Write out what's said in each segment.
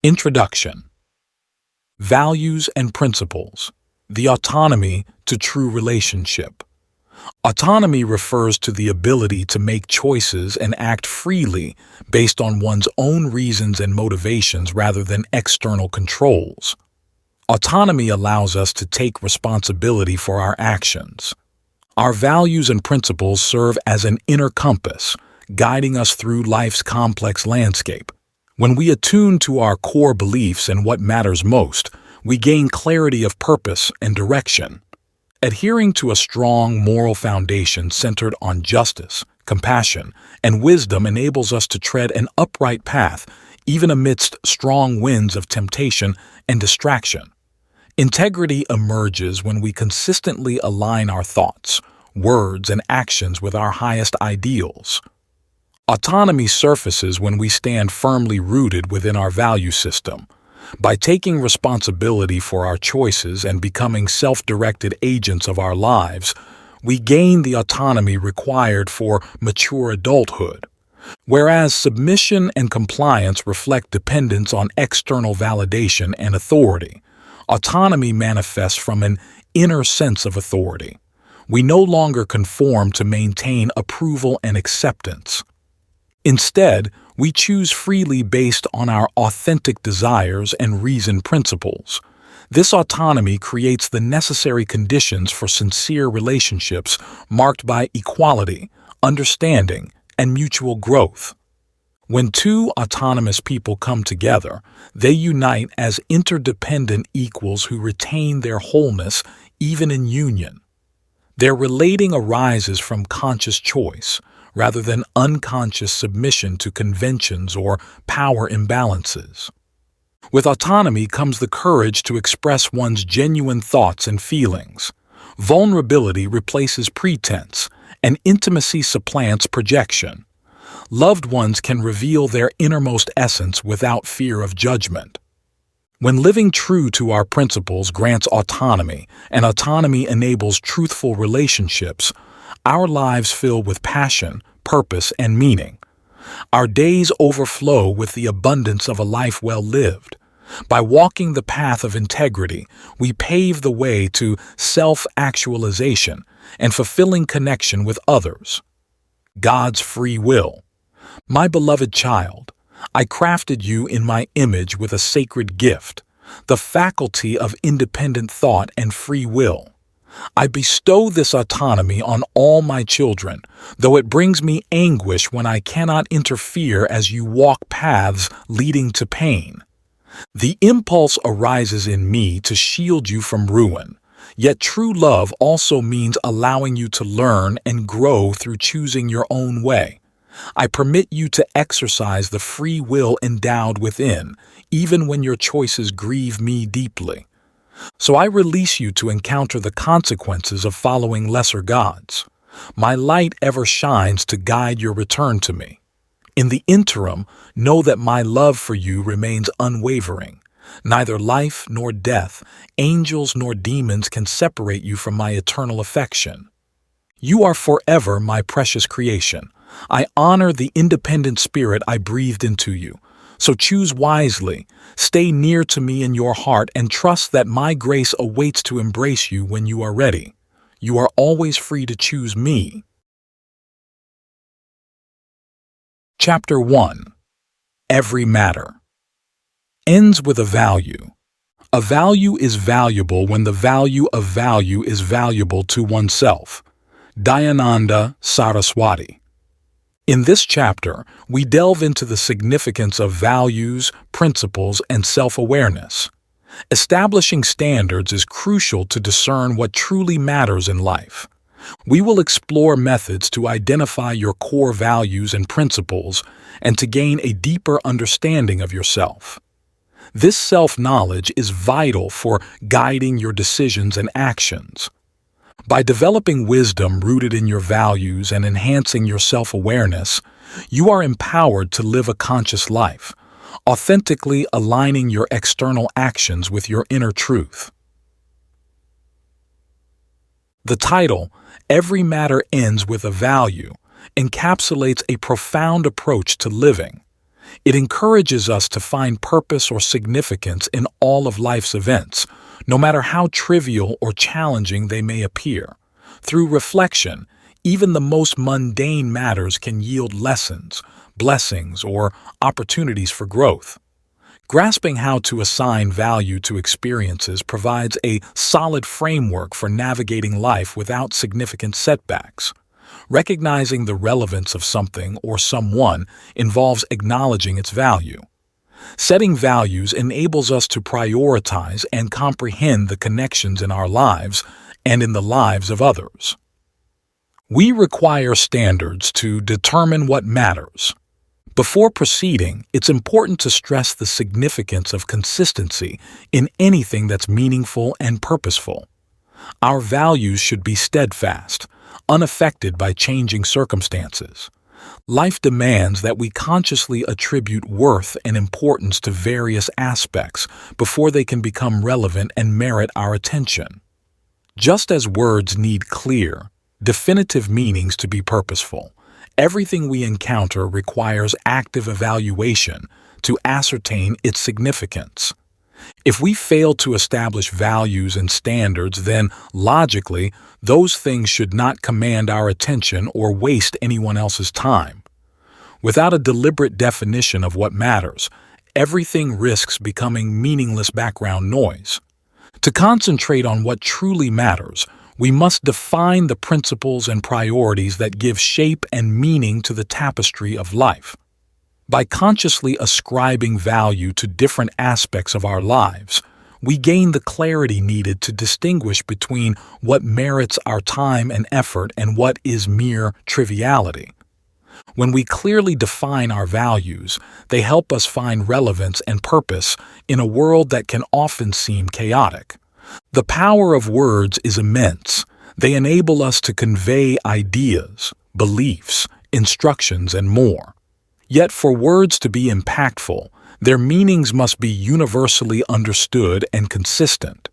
Introduction. Values and principles. The autonomy to true relationship. Autonomy refers to the ability to make choices and act freely based on one's own reasons and motivations rather than external controls. Autonomy allows us to take responsibility for our actions. Our values and principles serve as an inner compass, guiding us through life's complex landscape. When we attune to our core beliefs and what matters most, we gain clarity of purpose and direction. Adhering to a strong moral foundation centered on justice, compassion, and wisdom enables us to tread an upright path, even amidst strong winds of temptation and distraction. Integrity emerges when we consistently align our thoughts, words, and actions with our highest ideals. Autonomy surfaces when we stand firmly rooted within our value system. By taking responsibility for our choices and becoming self-directed agents of our lives, we gain the autonomy required for mature adulthood. Whereas submission and compliance reflect dependence on external validation and authority, autonomy manifests from an inner sense of authority. We no longer conform to maintain approval and acceptance. Instead, we choose freely based on our authentic desires and reasoned principles. This autonomy creates the necessary conditions for sincere relationships marked by equality, understanding, and mutual growth. When two autonomous people come together, they unite as interdependent equals who retain their wholeness even in union. Their relating arises from conscious choice, rather than unconscious submission to conventions or power imbalances. With autonomy comes the courage to express one's genuine thoughts and feelings. Vulnerability replaces pretense, and intimacy supplants projection. Loved ones can reveal their innermost essence without fear of judgment. When living true to our principles grants autonomy, and autonomy enables truthful relationships, our lives fill with passion, purpose, and meaning. Our days overflow with the abundance of a life well lived. By walking the path of integrity, we pave the way to self-actualization and fulfilling connection with others. God's free will. My beloved child, I crafted you in my image with a sacred gift, the faculty of independent thought and free will. I bestow this autonomy on all my children, though it brings me anguish when I cannot interfere as you walk paths leading to pain. The impulse arises in me to shield you from ruin, yet true love also means allowing you to learn and grow through choosing your own way. I permit you to exercise the free will endowed within, even when your choices grieve me deeply. So I release you to encounter the consequences of following lesser gods. My light ever shines to guide your return to me. In the interim, know that my love for you remains unwavering. Neither life nor death, angels nor demons can separate you from my eternal affection. You are forever my precious creation. I honor the independent spirit I breathed into you. So choose wisely, stay near to me in your heart, and trust that my grace awaits to embrace you when you are ready. You are always free to choose me. Chapter 1. Every matter. Ends with a value. A value is valuable when the value of value is valuable to oneself. Dayananda Saraswati. In this chapter, we delve into the significance of values, principles, and self-awareness. Establishing standards is crucial to discern what truly matters in life. We will explore methods to identify your core values and principles and to gain a deeper understanding of yourself. This self-knowledge is vital for guiding your decisions and actions. By developing wisdom rooted in your values and enhancing your self-awareness, you are empowered to live a conscious life, authentically aligning your external actions with your inner truth. The title, Every Matter Ends with a Value, encapsulates a profound approach to living. It encourages us to find purpose or significance in all of life's events, no matter how trivial or challenging they may appear. Through reflection, even the most mundane matters can yield lessons, blessings, or opportunities for growth. Grasping how to assign value to experiences provides a solid framework for navigating life without significant setbacks. Recognizing the relevance of something or someone involves acknowledging its value. Setting values enables us to prioritize and comprehend the connections in our lives and in the lives of others. We require standards to determine what matters. Before proceeding, it's important to stress the significance of consistency in anything that's meaningful and purposeful. Our values should be steadfast, unaffected by changing circumstances. Life demands that we consciously attribute worth and importance to various aspects before they can become relevant and merit our attention. Just as words need clear, definitive meanings to be purposeful, everything we encounter requires active evaluation to ascertain its significance. If we fail to establish values and standards, then, logically, those things should not command our attention or waste anyone else's time. Without a deliberate definition of what matters, everything risks becoming meaningless background noise. To concentrate on what truly matters, we must define the principles and priorities that give shape and meaning to the tapestry of life. By consciously ascribing value to different aspects of our lives, we gain the clarity needed to distinguish between what merits our time and effort and what is mere triviality. When we clearly define our values, they help us find relevance and purpose in a world that can often seem chaotic. The power of words is immense. They enable us to convey ideas, beliefs, instructions, and more. Yet for words to be impactful, their meanings must be universally understood and consistent.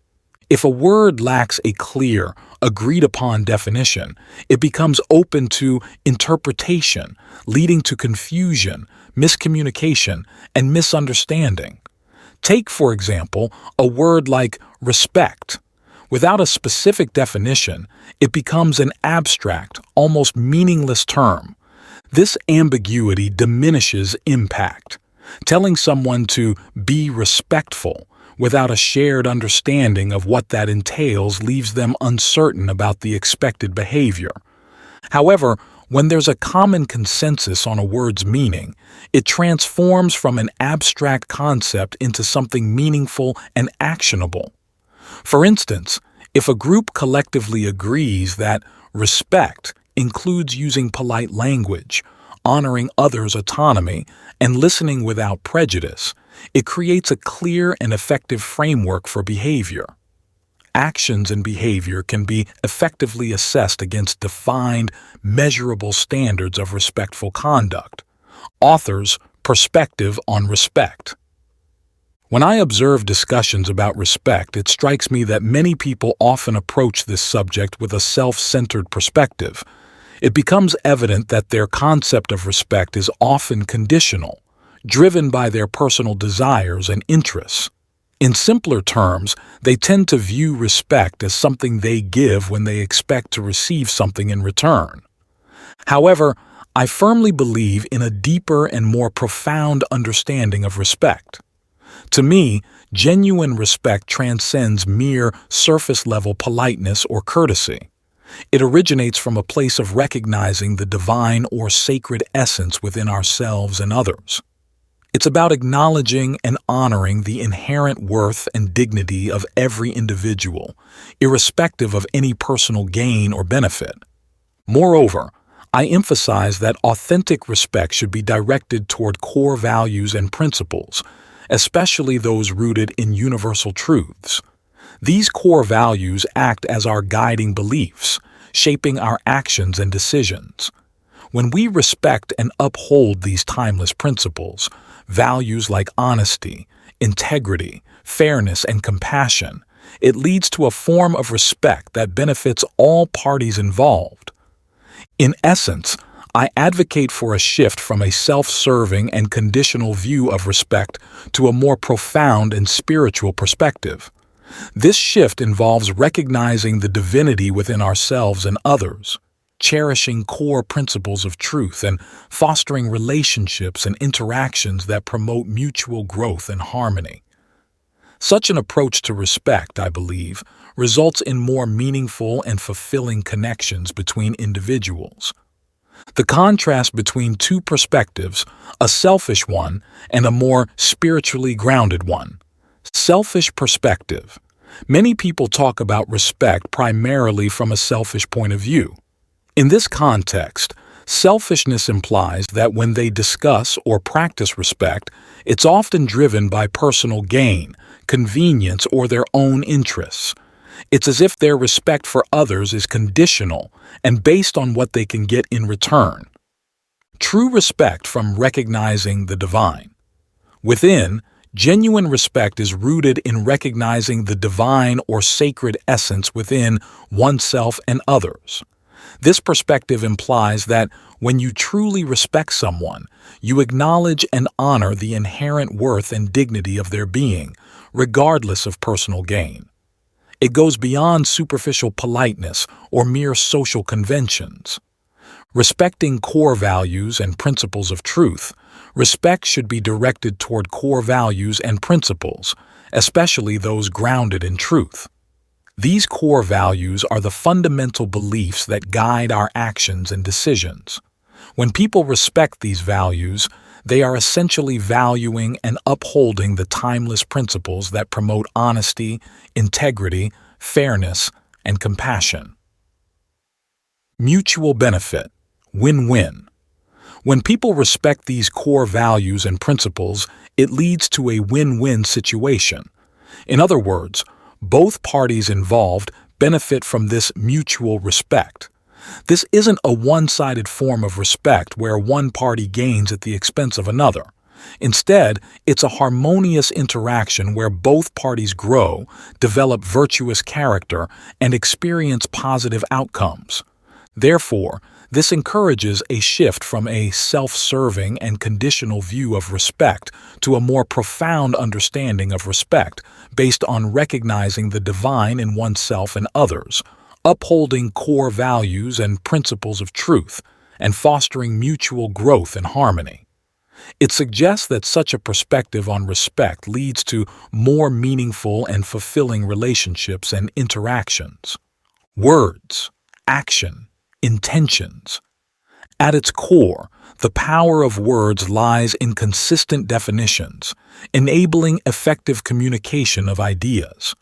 If a word lacks a clear, agreed-upon definition, it becomes open to interpretation, leading to confusion, miscommunication, and misunderstanding. Take, for example, a word like respect. Without a specific definition, it becomes an abstract, almost meaningless term. This ambiguity diminishes impact. Telling someone to be respectful without a shared understanding of what that entails leaves them uncertain about the expected behavior. However, when there's a common consensus on a word's meaning, it transforms from an abstract concept into something meaningful and actionable. For instance, if a group collectively agrees that respect includes using polite language, honoring others' autonomy, and listening without prejudice, it creates a clear and effective framework for behavior. Actions and behavior can be effectively assessed against defined, measurable standards of respectful conduct. Author's perspective on respect. When I observe discussions about respect, it strikes me that many people often approach this subject with a self-centered perspective. It becomes evident that their concept of respect is often conditional, driven by their personal desires and interests. In simpler terms, they tend to view respect as something they give when they expect to receive something in return. However, I firmly believe in a deeper and more profound understanding of respect. To me, genuine respect transcends mere surface-level politeness or courtesy. It originates from a place of recognizing the divine or sacred essence within ourselves and others. It's about acknowledging and honoring the inherent worth and dignity of every individual, irrespective of any personal gain or benefit. Moreover, I emphasize that authentic respect should be directed toward core values and principles, especially those rooted in universal truths. These core values act as our guiding beliefs, shaping our actions and decisions. When we respect and uphold these timeless principles, values like honesty, integrity, fairness, and compassion, it leads to a form of respect that benefits all parties involved. In essence, I advocate for a shift from a self-serving and conditional view of respect to a more profound and spiritual perspective. This shift involves recognizing the divinity within ourselves and others, cherishing core principles of truth, and fostering relationships and interactions that promote mutual growth and harmony. Such an approach to respect, I believe, results in more meaningful and fulfilling connections between individuals. The contrast between two perspectives, a selfish one and a more spiritually grounded one. Selfish perspective. Many people talk about respect primarily from a selfish point of view. In this context, selfishness implies that when they discuss or practice respect, it's often driven by personal gain, convenience, or their own interests. It's as if their respect for others is conditional and based on what they can get in return. True respect from recognizing the divine. Within, genuine respect is rooted in recognizing the divine or sacred essence within oneself and others. This perspective implies that when you truly respect someone, you acknowledge and honor the inherent worth and dignity of their being, regardless of personal gain. It goes beyond superficial politeness or mere social conventions. Respecting core values and principles of truth, respect should be directed toward core values and principles, especially those grounded in truth. These core values are the fundamental beliefs that guide our actions and decisions. When people respect these values, they are essentially valuing and upholding the timeless principles that promote honesty, integrity, fairness, and compassion. Mutual benefit. Win-win. When people respect these core values and principles, it leads to a win-win situation. In other words, both parties involved benefit from this mutual respect. This isn't a one-sided form of respect where one party gains at the expense of another. Instead, it's a harmonious interaction where both parties grow, develop virtuous character, and experience positive outcomes. Therefore, this encourages a shift from a self-serving and conditional view of respect to a more profound understanding of respect based on recognizing the divine in oneself and others, upholding core values and principles of truth, and fostering mutual growth and harmony. It suggests that such a perspective on respect leads to more meaningful and fulfilling relationships and interactions. Words, action, intentions. At its core, the power of words lies in consistent definitions, enabling effective communication of ideas.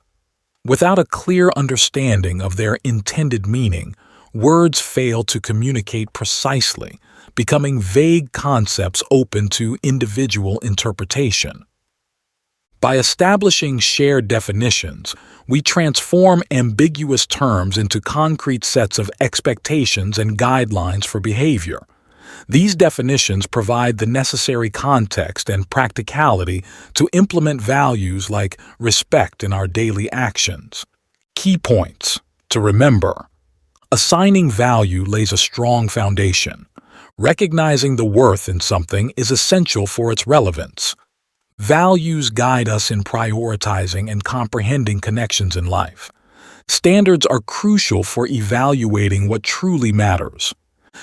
Without a clear understanding of their intended meaning, words fail to communicate precisely, becoming vague concepts open to individual interpretation. By establishing shared definitions, we transform ambiguous terms into concrete sets of expectations and guidelines for behavior. These definitions provide the necessary context and practicality to implement values like respect in our daily actions. Key points to remember. Assigning value lays a strong foundation. Recognizing the worth in something is essential for its relevance. Values guide us in prioritizing and comprehending connections in life. Standards are crucial for evaluating what truly matters.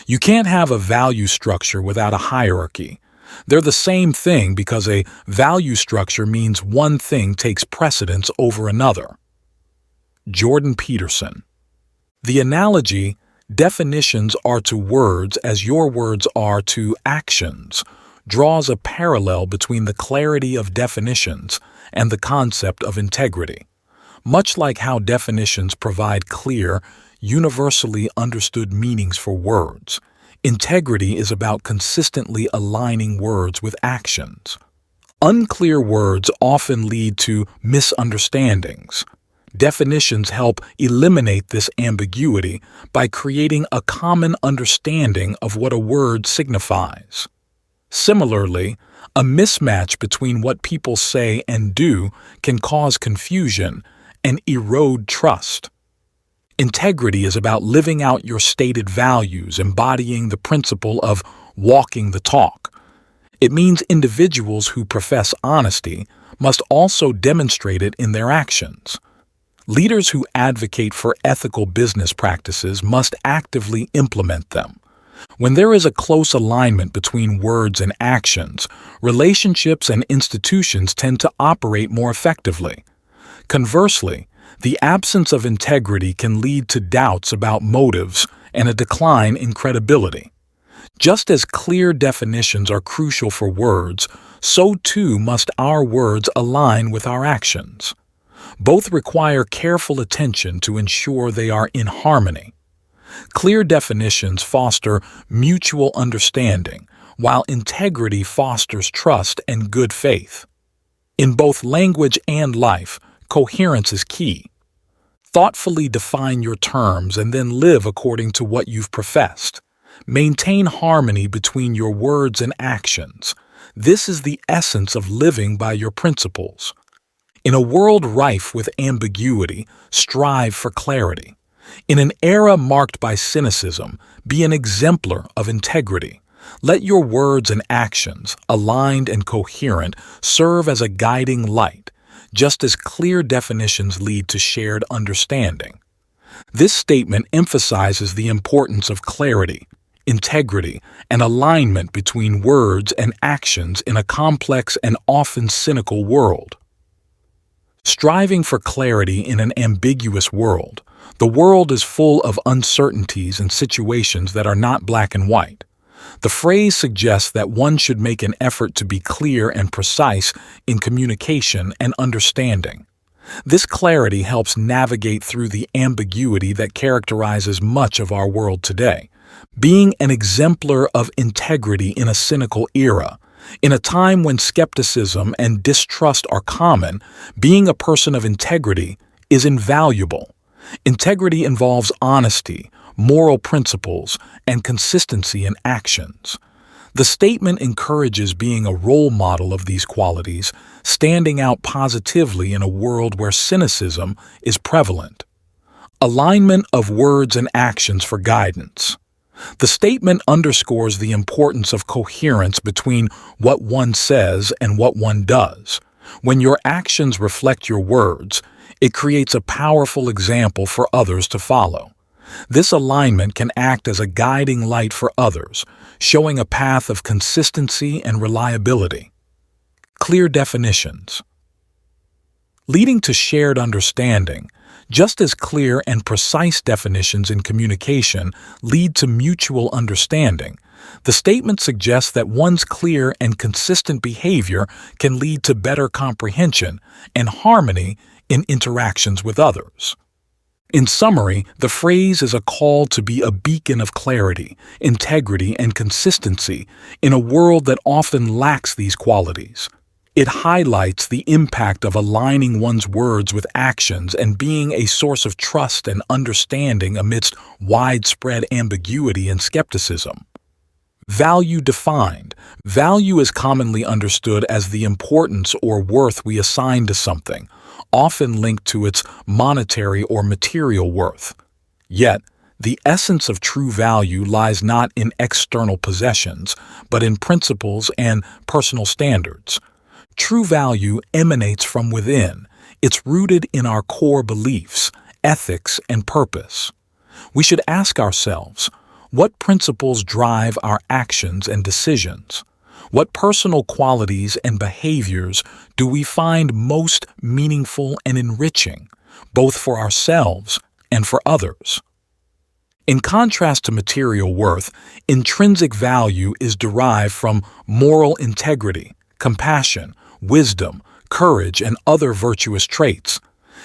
You can't have a value structure without a hierarchy. They're the same thing because a value structure means one thing takes precedence over another. Jordan Peterson. The analogy, definitions are to words as your words are to actions, draws a parallel between the clarity of definitions and the concept of integrity. Much like how definitions provide clear, universally understood meanings for words, integrity is about consistently aligning words with actions. Unclear words often lead to misunderstandings. Definitions help eliminate this ambiguity by creating a common understanding of what a word signifies. Similarly, a mismatch between what people say and do can cause confusion and erode trust. Integrity is about living out your stated values, embodying the principle of walking the talk. It means individuals who profess honesty must also demonstrate it in their actions. Leaders who advocate for ethical business practices must actively implement them. When there is a close alignment between words and actions, relationships and institutions tend to operate more effectively. Conversely, the absence of integrity can lead to doubts about motives and a decline in credibility. Just as clear definitions are crucial for words, so too must our words align with our actions. Both require careful attention to ensure they are in harmony. Clear definitions foster mutual understanding, while integrity fosters trust and good faith. In both language and life, coherence is key. Thoughtfully define your terms and then live according to what you've professed. Maintain harmony between your words and actions. This is the essence of living by your principles. In a world rife with ambiguity, strive for clarity. In an era marked by cynicism, be an exemplar of integrity. Let your words and actions, aligned and coherent, serve as a guiding light, just as clear definitions lead to shared understanding. This statement emphasizes the importance of clarity, integrity, and alignment between words and actions in a complex and often cynical world. Striving for clarity in an ambiguous world, the world is full of uncertainties and situations that are not black and white. The phrase suggests that one should make an effort to be clear and precise in communication and understanding. This clarity helps navigate through the ambiguity that characterizes much of our world today. Being an exemplar of integrity in a cynical era, in a time when skepticism and distrust are common, being a person of integrity is invaluable. Integrity involves honesty, moral principles, and consistency in actions. The statement encourages being a role model of these qualities, standing out positively in a world where cynicism is prevalent. Alignment of words and actions for guidance. The statement underscores the importance of coherence between what one says and what one does. When your actions reflect your words, it creates a powerful example for others to follow. This alignment can act as a guiding light for others, showing a path of consistency and reliability. Clear definitions. Leading to shared understanding, just as clear and precise definitions in communication lead to mutual understanding, the statement suggests that one's clear and consistent behavior can lead to better comprehension and harmony in interactions with others. In summary, the phrase is a call to be a beacon of clarity, integrity, and consistency in a world that often lacks these qualities. It highlights the impact of aligning one's words with actions and being a source of trust and understanding amidst widespread ambiguity and skepticism. Value defined. Value is commonly understood as the importance or worth we assign to something, often linked to its monetary or material worth. Yet, the essence of true value lies not in external possessions, but in principles and personal standards. True value emanates from within. It's rooted in our core beliefs, ethics, and purpose. We should ask ourselves, what principles drive our actions and decisions? What personal qualities and behaviors do we find most meaningful and enriching, both for ourselves and for others? In contrast to material worth, intrinsic value is derived from moral integrity, compassion, wisdom, courage, and other virtuous traits.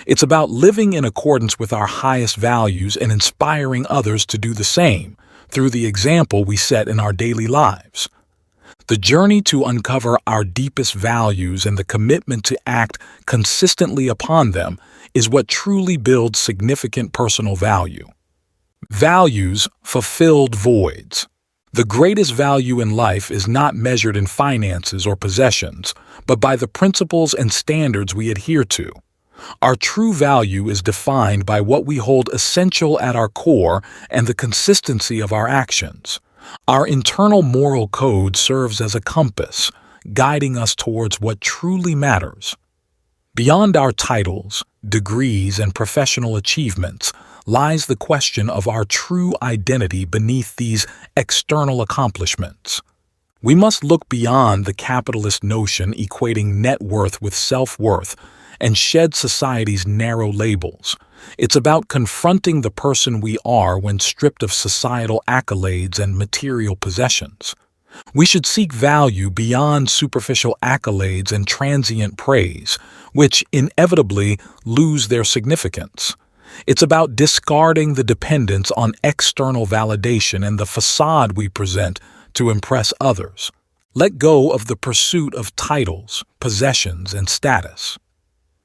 It's about living in accordance with our highest values and inspiring others to do the same through the example we set in our daily lives. The journey to uncover our deepest values and the commitment to act consistently upon them is what truly builds significant personal value. Values fulfilled voids. The greatest value in life is not measured in finances or possessions, but by the principles and standards we adhere to. Our true value is defined by what we hold essential at our core and the consistency of our actions. Our internal moral code serves as a compass, guiding us towards what truly matters. Beyond our titles, degrees, and professional achievements lies the question of our true identity beneath these external accomplishments. We must look beyond the capitalist notion equating net worth with self-worth and shed society's narrow labels. It's about confronting the person we are when stripped of societal accolades and material possessions. We should seek value beyond superficial accolades and transient praise, which inevitably lose their significance. It's about discarding the dependence on external validation and the facade we present to impress others. Let go of the pursuit of titles, possessions, and status.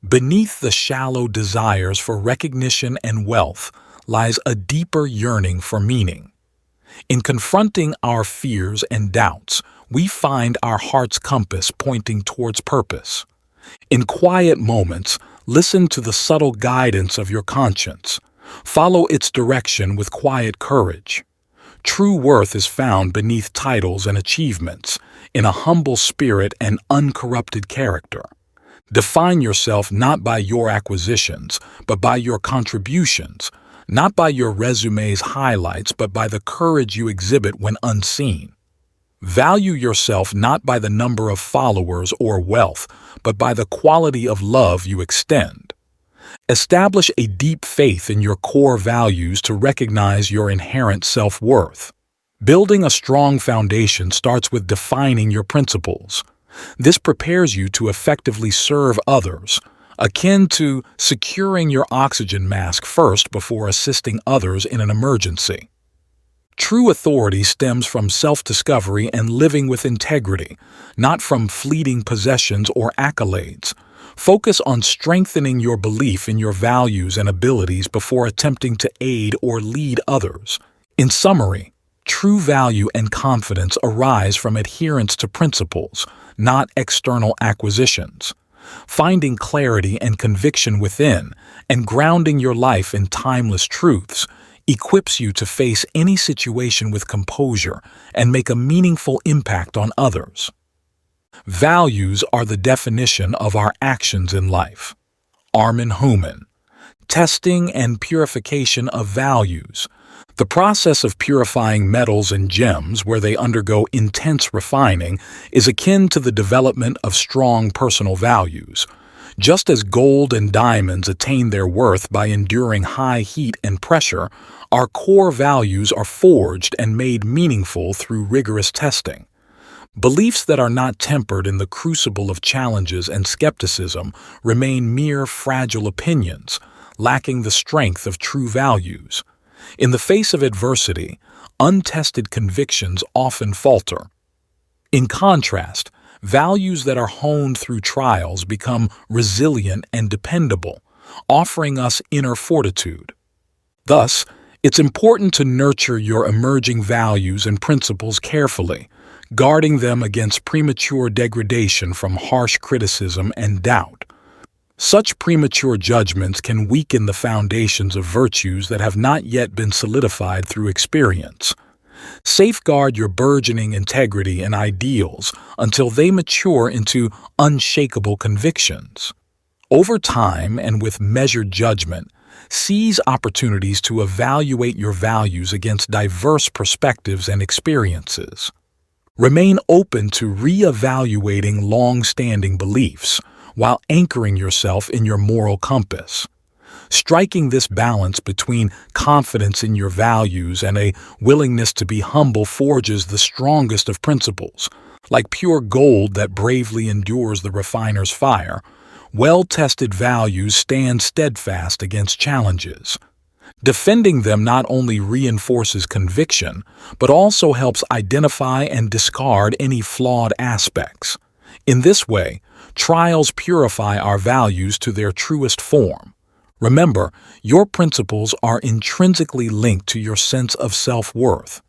Beneath the shallow desires for recognition and wealth lies a deeper yearning for meaning. In confronting our fears and doubts, we find our heart's compass pointing towards purpose. In quiet moments, listen to the subtle guidance of your conscience. Follow its direction with quiet courage. True worth is found beneath titles and achievements, in a humble spirit and uncorrupted character. Define yourself not by your acquisitions, but by your contributions, not by your resume's highlights, but by the courage you exhibit when unseen. Value yourself not by the number of followers or wealth, but by the quality of love you extend. Establish a deep faith in your core values to recognize your inherent self-worth. Building a strong foundation starts with defining your principles. This prepares you to effectively serve others, akin to securing your oxygen mask first before assisting others in an emergency. True authority stems from self-discovery and living with integrity, not from fleeting possessions or accolades. Focus on strengthening your belief in your values and abilities before attempting to aid or lead others. In summary, true value and confidence arise from adherence to principles, not external acquisitions. Finding clarity and conviction within, and grounding your life in timeless truths, equips you to face any situation with composure and make a meaningful impact on others. Values are the definition of our actions in life. Armin Human. Testing and purification of values. The process of purifying metals and gems, where they undergo intense refining, is akin to the development of strong personal values. Just as gold and diamonds attain their worth by enduring high heat and pressure, our core values are forged and made meaningful through rigorous testing. Beliefs that are not tempered in the crucible of challenges and skepticism remain mere fragile opinions, lacking the strength of true values. In the face of adversity, untested convictions often falter. In contrast, values that are honed through trials become resilient and dependable, offering us inner fortitude. Thus, it's important to nurture your emerging values and principles carefully, guarding them against premature degradation from harsh criticism and doubt. Such premature judgments can weaken the foundations of virtues that have not yet been solidified through experience. Safeguard your burgeoning integrity and ideals until they mature into unshakable convictions. Over time and with measured judgment, seize opportunities to evaluate your values against diverse perspectives and experiences. Remain open to re-evaluating long-standing beliefs while anchoring yourself in your moral compass. Striking this balance between confidence in your values and a willingness to be humble forges the strongest of principles. Like pure gold that bravely endures the refiner's fire, well-tested values stand steadfast against challenges. Defending them not only reinforces conviction, but also helps identify and discard any flawed aspects. In this way, trials purify our values to their truest form. Remember, your principles are intrinsically linked to your sense of self-worth.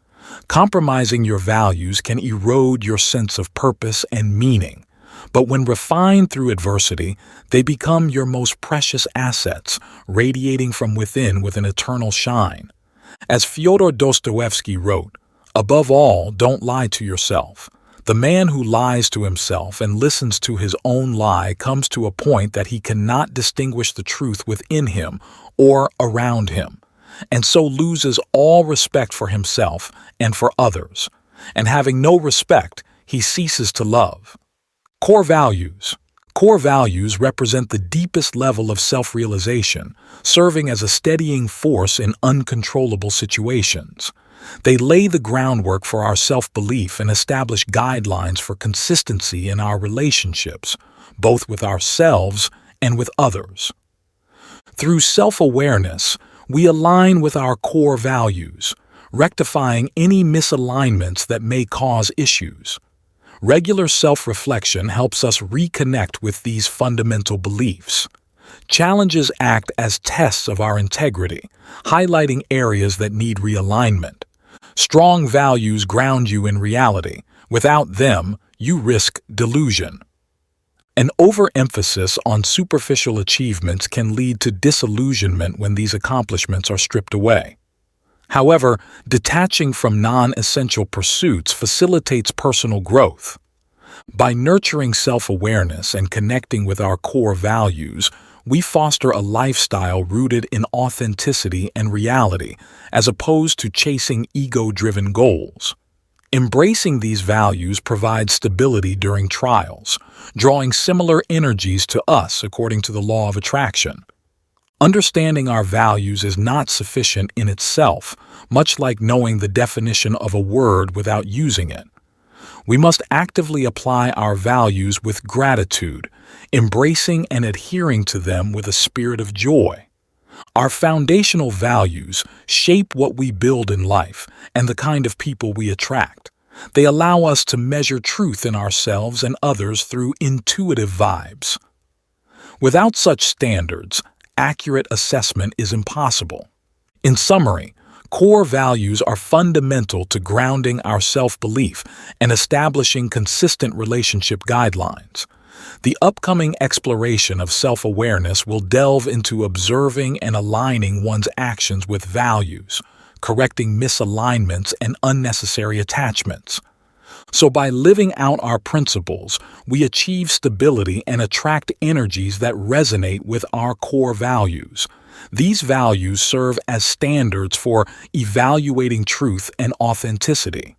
Compromising your values can erode your sense of purpose and meaning. But when refined through adversity, they become your most precious assets, radiating from within with an eternal shine. As Fyodor Dostoevsky wrote, "Above all, don't lie to yourself. The man who lies to himself and listens to his own lie comes to a point that he cannot distinguish the truth within him or around him, and so loses all respect for himself and for others. And having no respect, he ceases to love." Core values. Core values represent the deepest level of self-realization, serving as a steadying force in uncontrollable situations. They lay the groundwork for our self-belief and establish guidelines for consistency in our relationships, both with ourselves and with others. Through self-awareness, we align with our core values, rectifying any misalignments that may cause issues. Regular self-reflection helps us reconnect with these fundamental beliefs. Challenges act as tests of our integrity, highlighting areas that need realignment. Strong values ground you in reality. Without them, you risk delusion. An overemphasis on superficial achievements can lead to disillusionment when these accomplishments are stripped away. However, detaching from non-essential pursuits facilitates personal growth. By nurturing self-awareness and connecting with our core values, we foster a lifestyle rooted in authenticity and reality, as opposed to chasing ego-driven goals. Embracing these values provides stability during trials, drawing similar energies to us according to the law of attraction. Understanding our values is not sufficient in itself, much like knowing the definition of a word without using it. We must actively apply our values with gratitude, embracing and adhering to them with a spirit of joy. Our foundational values shape what we build in life and the kind of people we attract. They allow us to measure truth in ourselves and others through intuitive vibes. Without such standards, accurate assessment is impossible. In summary, core values are fundamental to grounding our self-belief and establishing consistent relationship guidelines. The upcoming exploration of self-awareness will delve into observing and aligning one's actions with values, correcting misalignments and unnecessary attachments. So by living out our principles, we achieve stability and attract energies that resonate with our core values. These values serve as standards for evaluating truth and authenticity.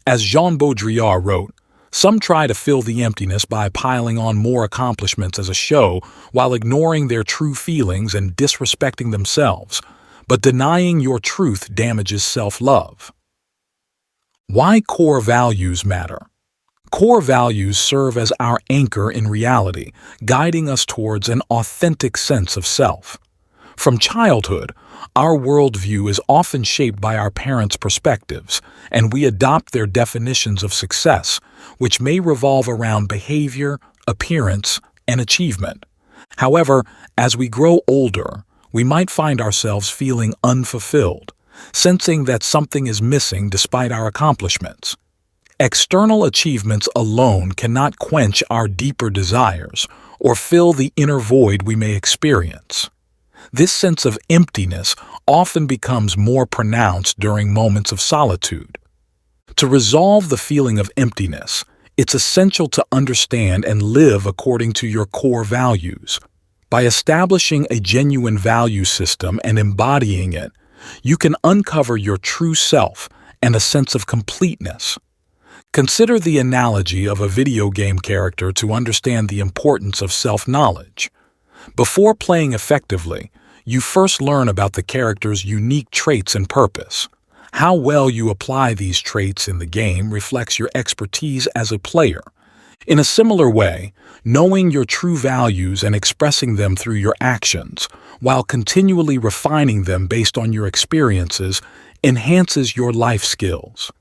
As Jean Baudrillard wrote, "Some try to fill the emptiness by piling on more accomplishments as a show while ignoring their true feelings and disrespecting themselves. But denying your truth damages self-love." Why core values matter? Core values serve as our anchor in reality, guiding us towards an authentic sense of self. From childhood, our worldview is often shaped by our parents' perspectives, and we adopt their definitions of success, which may revolve around behavior, appearance, and achievement. However, as we grow older, we might find ourselves feeling unfulfilled, sensing that something is missing despite our accomplishments. External achievements alone cannot quench our deeper desires or fill the inner void we may experience. This sense of emptiness often becomes more pronounced during moments of solitude. To resolve the feeling of emptiness, it's essential to understand and live according to your core values. By establishing a genuine value system and embodying it, you can uncover your true self and a sense of completeness. Consider the analogy of a video game character to understand the importance of self-knowledge. Before playing effectively, you first learn about the character's unique traits and purpose. How well you apply these traits in the game reflects your expertise as a player. In a similar way, knowing your true values and expressing them through your actions, while continually refining them based on your experiences, enhances your life skills.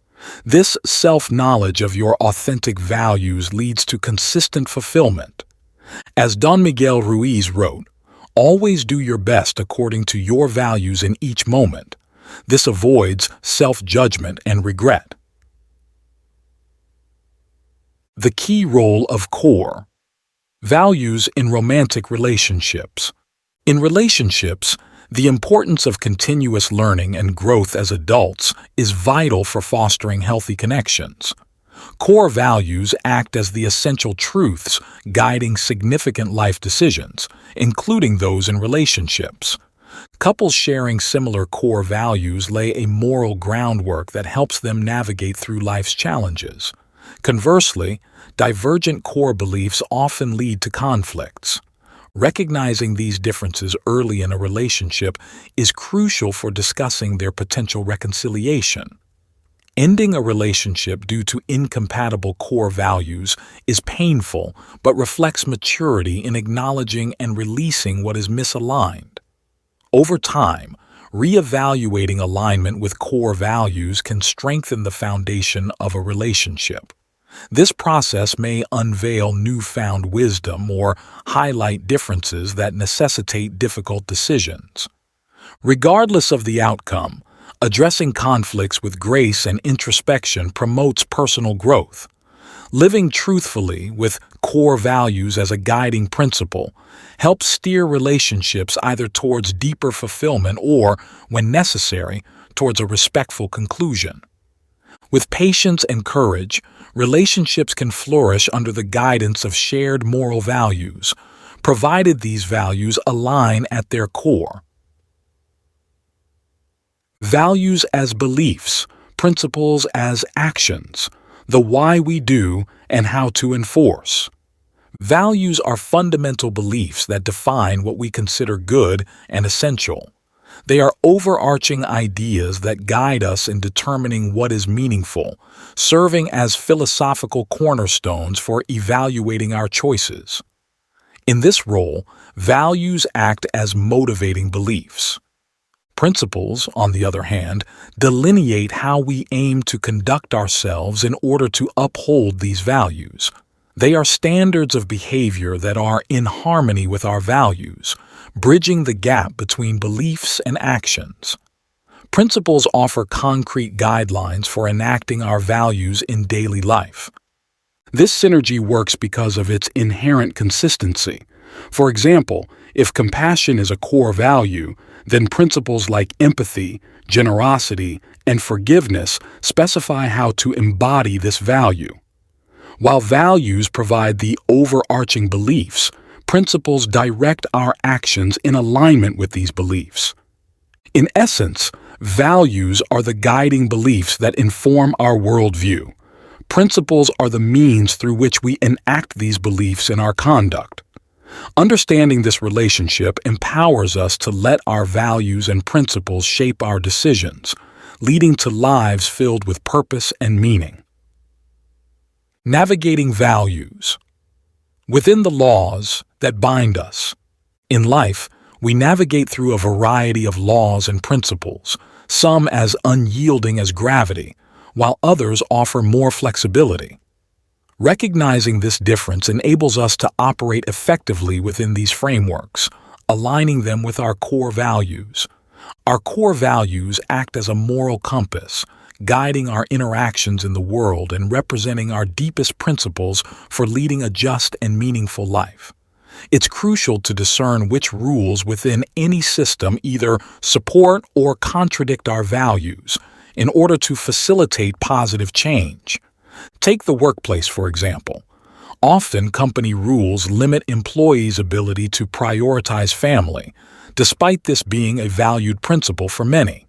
This self-knowledge of your authentic values leads to consistent fulfillment. As Don Miguel Ruiz wrote, "Always do your best according to your values in each moment. This avoids self-judgment and regret." The key role of core values in romantic relationships. In relationships, the importance of continuous learning and growth as adults is vital for fostering healthy connections. Core values act as the essential truths guiding significant life decisions, including those in relationships. Couples sharing similar core values lay a moral groundwork that helps them navigate through life's challenges. Conversely, divergent core beliefs often lead to conflicts. Recognizing these differences early in a relationship is crucial for discussing their potential reconciliation. Ending a relationship due to incompatible core values is painful but reflects maturity in acknowledging and releasing what is misaligned. Over time, reevaluating alignment with core values can strengthen the foundation of a relationship. This process may unveil newfound wisdom or highlight differences that necessitate difficult decisions. Regardless of the outcome, addressing conflicts with grace and introspection promotes personal growth. Living truthfully with core values as a guiding principle helps steer relationships either towards deeper fulfillment or, when necessary, towards a respectful conclusion. With patience and courage, relationships can flourish under the guidance of shared moral values, provided these values align at their core. Values as beliefs, principles as actions, the why we do and how to enforce. Values are fundamental beliefs that define what we consider good and essential. They are overarching ideas that guide us in determining what is meaningful, serving as philosophical cornerstones for evaluating our choices. In this role, values act as motivating beliefs. Principles, on the other hand, delineate how we aim to conduct ourselves in order to uphold these values. They are standards of behavior that are in harmony with our values, bridging the gap between beliefs and actions. Principles offer concrete guidelines for enacting our values in daily life. This synergy works because of its inherent consistency. For example, if compassion is a core value, then principles like empathy, generosity, and forgiveness specify how to embody this value. While values provide the overarching beliefs, principles direct our actions in alignment with these beliefs. In essence, values are the guiding beliefs that inform our worldview. Principles are the means through which we enact these beliefs in our conduct. Understanding this relationship empowers us to let our values and principles shape our decisions, leading to lives filled with purpose and meaning. Navigating values. Within the laws that bind us. In life, we navigate through a variety of laws and principles, some as unyielding as gravity, while others offer more flexibility. Recognizing this difference enables us to operate effectively within these frameworks, aligning them with our core values. Our core values act as a moral compass, guiding our interactions in the world and representing our deepest principles for leading a just and meaningful life. It's crucial to discern which rules within any system either support or contradict our values in order to facilitate positive change. Take the workplace, for example. Often, company rules limit employees' ability to prioritize family, despite this being a valued principle for many.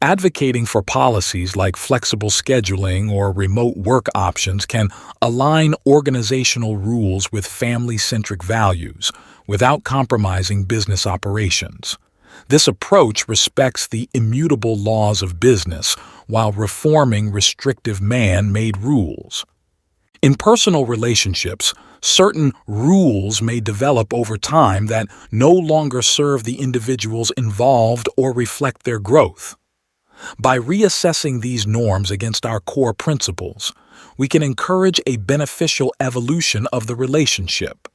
Advocating for policies like flexible scheduling or remote work options can align organizational rules with family-centric values without compromising business operations. This approach respects the immutable laws of business while reforming restrictive man-made rules. In personal relationships, certain rules may develop over time that no longer serve the individuals involved or reflect their growth. By reassessing these norms against our core principles, we can encourage a beneficial evolution of the relationship.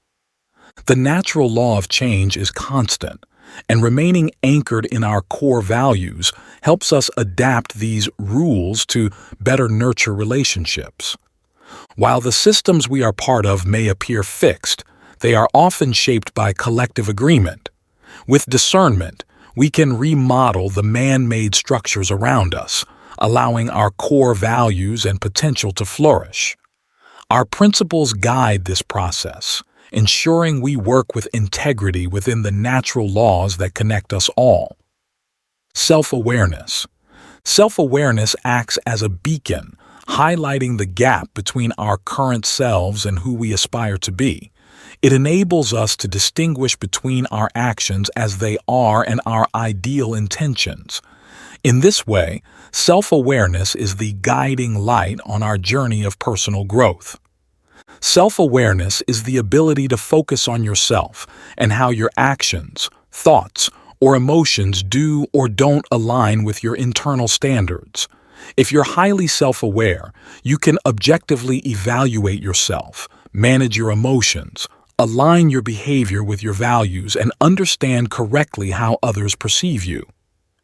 The natural law of change is constant, and remaining anchored in our core values helps us adapt these rules to better nurture relationships. While the systems we are part of may appear fixed, they are often shaped by collective agreement. With discernment, we can remodel the man-made structures around us, allowing our core values and potential to flourish. Our principles guide this process, ensuring we work with integrity within the natural laws that connect us all. Self-awareness. Self-awareness acts as a beacon, highlighting the gap between our current selves and who we aspire to be. It enables us to distinguish between our actions as they are and our ideal intentions. In this way, self-awareness is the guiding light on our journey of personal growth. Self-awareness is the ability to focus on yourself and how your actions, thoughts, or emotions do or don't align with your internal standards. If you're highly self-aware, you can objectively evaluate yourself, manage your emotions, align your behavior with your values, and understand correctly how others perceive you.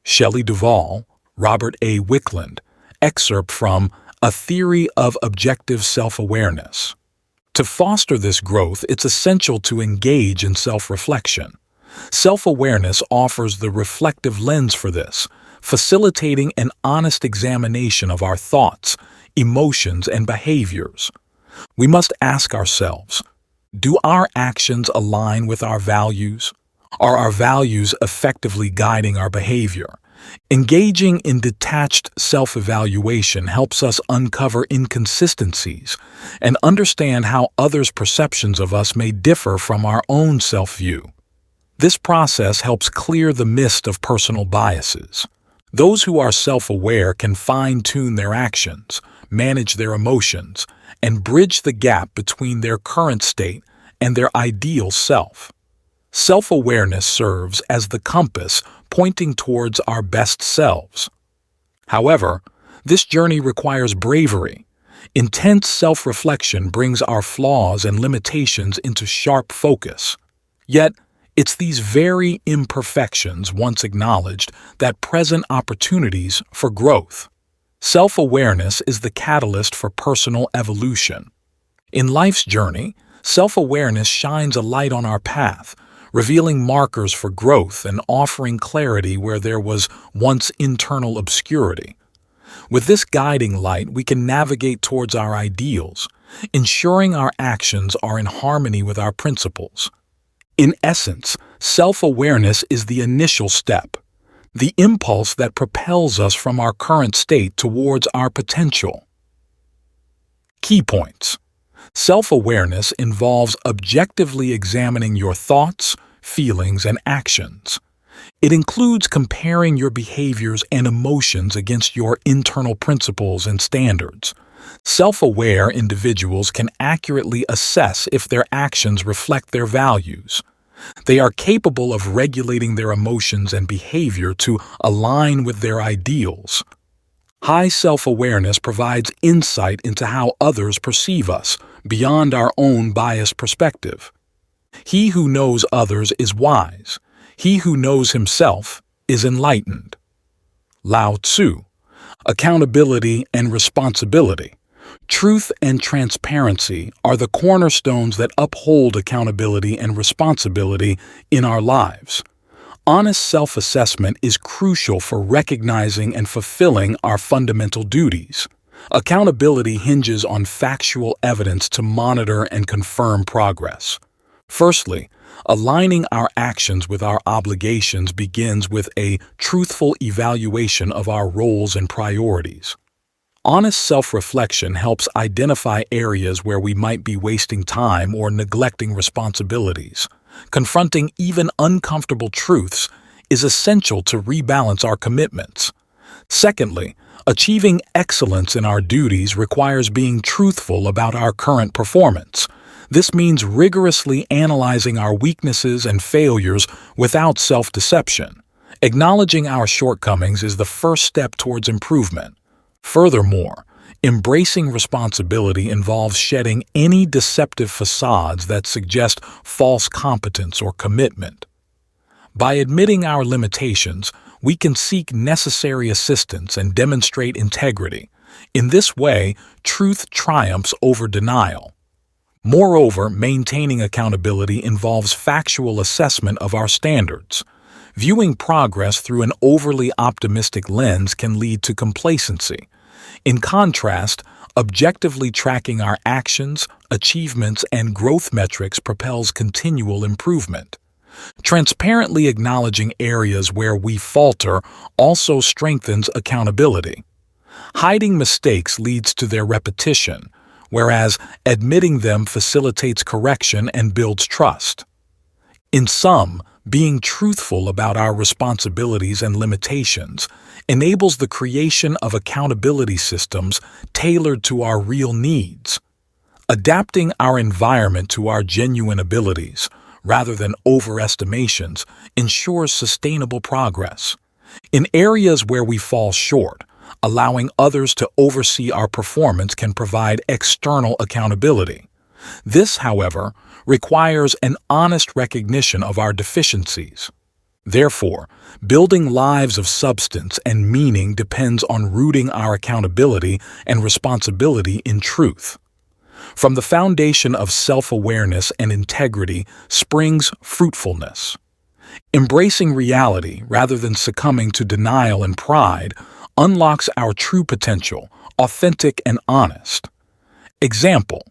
Shelley Duvall, Robert A. Wickland, excerpt from A Theory of Objective Self-Awareness. To foster this growth, it's essential to engage in self-reflection. Self-awareness offers the reflective lens for this, facilitating an honest examination of our thoughts, emotions, and behaviors. We must ask ourselves, do our actions align with our values? Are our values effectively guiding our behavior? Engaging in detached self-evaluation helps us uncover inconsistencies and understand how others' perceptions of us may differ from our own self-view. This process helps clear the mist of personal biases. Those who are self-aware can fine-tune their actions, manage their emotions, and bridge the gap between their current state and their ideal self. Self-awareness serves as the compass pointing towards our best selves. However, this journey requires bravery. Intense self-reflection brings our flaws and limitations into sharp focus. Yet, it's these very imperfections, once acknowledged, that present opportunities for growth. Self-awareness is the catalyst for personal evolution. In life's journey, self-awareness shines a light on our path, revealing markers for growth and offering clarity where there was once internal obscurity. With this guiding light, we can navigate towards our ideals, ensuring our actions are in harmony with our principles. In essence, self-awareness is the initial step, the impulse that propels us from our current state towards our potential. Key points. Self-awareness involves objectively examining your thoughts, feelings, and actions. It includes comparing your behaviors and emotions against your internal principles and standards. Self-aware individuals can accurately assess if their actions reflect their values. They are capable of regulating their emotions and behavior to align with their ideals. High self-awareness provides insight into how others perceive us, beyond our own biased perspective. He who knows others is wise. He who knows himself is enlightened. Lao Tzu. Accountability and responsibility. Truth and transparency are the cornerstones that uphold accountability and responsibility in our lives. Honest self-assessment is crucial for recognizing and fulfilling our fundamental duties. Accountability hinges on factual evidence to monitor and confirm progress. Firstly, aligning our actions with our obligations begins with a truthful evaluation of our roles and priorities. Honest self-reflection helps identify areas where we might be wasting time or neglecting responsibilities. Confronting even uncomfortable truths is essential to rebalance our commitments. Secondly, achieving excellence in our duties requires being truthful about our current performance. This means rigorously analyzing our weaknesses and failures without self-deception. Acknowledging our shortcomings is the first step towards improvement. Furthermore, embracing responsibility involves shedding any deceptive facades that suggest false competence or commitment. By admitting our limitations, we can seek necessary assistance and demonstrate integrity, In this way, truth triumphs over denial. Moreover, maintaining accountability involves factual assessment of our standards. Viewing progress through an overly optimistic lens can lead to complacency. In contrast, objectively tracking our actions, achievements, and growth metrics propels continual improvement. Transparently acknowledging areas where we falter also strengthens accountability. Hiding mistakes leads to their repetition, whereas admitting them facilitates correction and builds trust. In sum, being truthful about our responsibilities and limitations enables the creation of accountability systems tailored to our real needs. Adapting our environment to our genuine abilities, rather than overestimations, ensures sustainable progress. In areas where we fall short, allowing others to oversee our performance can provide external accountability. This, however, requires an honest recognition of our deficiencies. Therefore, building lives of substance and meaning depends on rooting our accountability and responsibility in truth. From the foundation of self-awareness and integrity springs fruitfulness. Embracing reality rather than succumbing to denial and pride unlocks our true potential, authentic and honest. Example: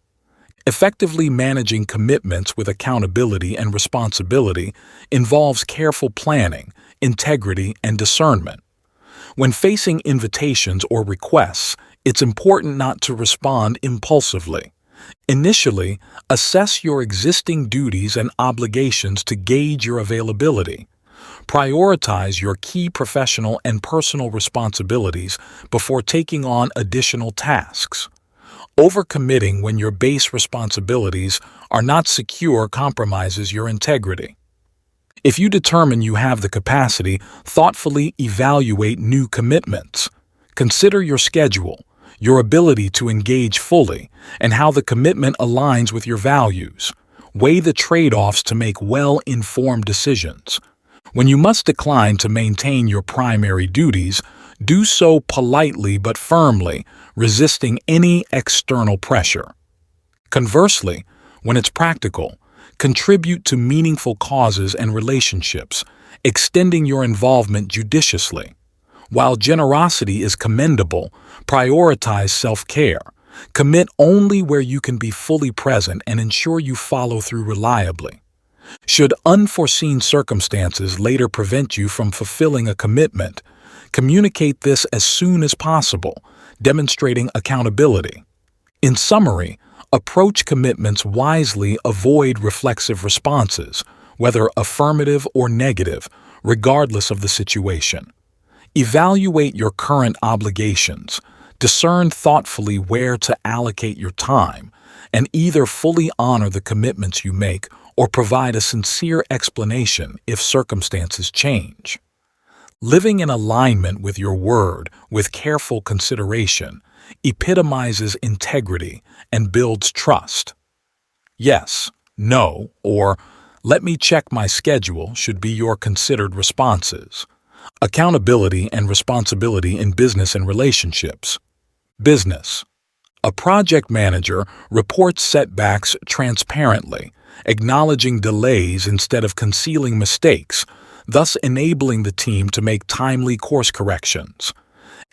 effectively managing commitments with accountability and responsibility involves careful planning, integrity, and discernment. When facing invitations or requests, it's important not to respond impulsively. Initially, assess your existing duties and obligations to gauge your availability. Prioritize your key professional and personal responsibilities before taking on additional tasks. Overcommitting when your base responsibilities are not secure compromises your integrity. If you determine you have the capacity, thoughtfully evaluate new commitments. Consider your schedule, your ability to engage fully, and how the commitment aligns with your values. Weigh the trade-offs to make well-informed decisions. When you must decline to maintain your primary duties, do so politely but firmly, resisting any external pressure. Conversely, when it's practical, contribute to meaningful causes and relationships, extending your involvement judiciously. While generosity is commendable, prioritize self-care. Commit only where you can be fully present and ensure you follow through reliably. Should unforeseen circumstances later prevent you from fulfilling a commitment, communicate this as soon as possible, demonstrating accountability. In summary, approach commitments wisely, avoid reflexive responses, whether affirmative or negative, regardless of the situation. Evaluate your current obligations, discern thoughtfully where to allocate your time, and either fully honor the commitments you make or provide a sincere explanation if circumstances change. Living in alignment with your word with careful consideration epitomizes integrity and builds trust. Yes, no, or let me check my schedule should be your considered responses. Accountability and responsibility in business and relationships. Business. A project manager reports setbacks transparently, acknowledging delays instead of concealing mistakes, thus enabling the team to make timely course corrections.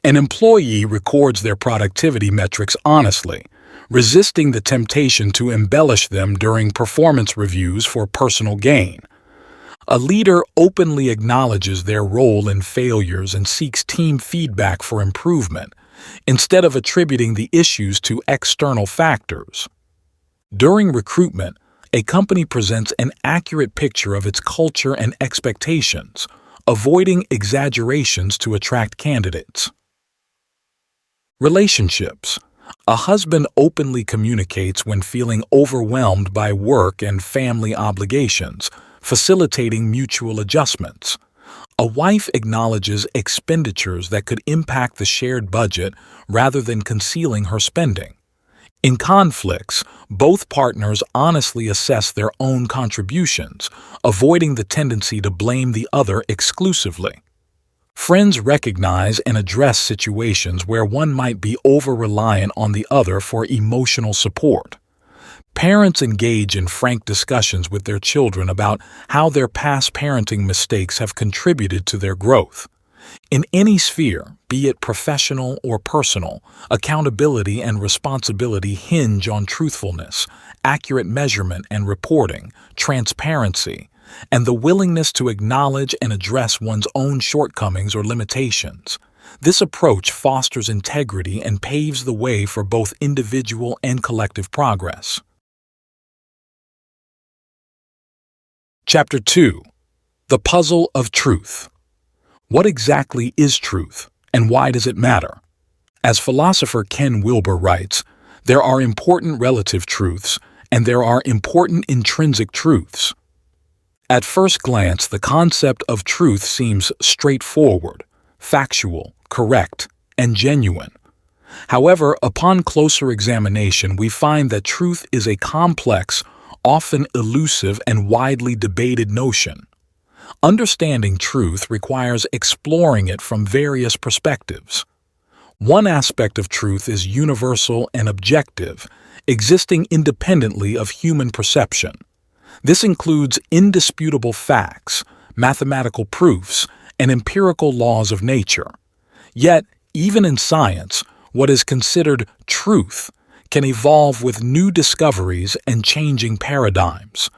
An employee records their productivity metrics honestly, resisting the temptation to embellish them during performance reviews for personal gain. A leader openly acknowledges their role in failures and seeks team feedback for improvement, instead of attributing the issues to external factors. During recruitment, a company presents an accurate picture of its culture and expectations, avoiding exaggerations to attract candidates. Relationships. A husband openly communicates when feeling overwhelmed by work and family obligations, facilitating mutual adjustments. A wife acknowledges expenditures that could impact the shared budget rather than concealing her spending. In conflicts, both partners honestly assess their own contributions, avoiding the tendency to blame the other exclusively. Friends recognize and address situations where one might be over-reliant on the other for emotional support. Parents engage in frank discussions with their children about how their past parenting mistakes have contributed to their growth. In any sphere, be it professional or personal, accountability and responsibility hinge on truthfulness, accurate measurement and reporting, transparency, and the willingness to acknowledge and address one's own shortcomings or limitations. This approach fosters integrity and paves the way for both individual and collective progress. Chapter 2. The Puzzle of Truth. What exactly is truth, and why does it matter? As philosopher Ken Wilber writes, there are important relative truths, and there are important intrinsic truths. At first glance, the concept of truth seems straightforward, factual, correct, and genuine. However, upon closer examination, we find that truth is a complex, often elusive, and widely debated notion. Understanding truth requires exploring it from various perspectives. One aspect of truth is universal and objective, existing independently of human perception. This includes indisputable facts, mathematical proofs, and empirical laws of nature. Yet, even in science, what is considered truth can evolve with new discoveries and changing paradigms.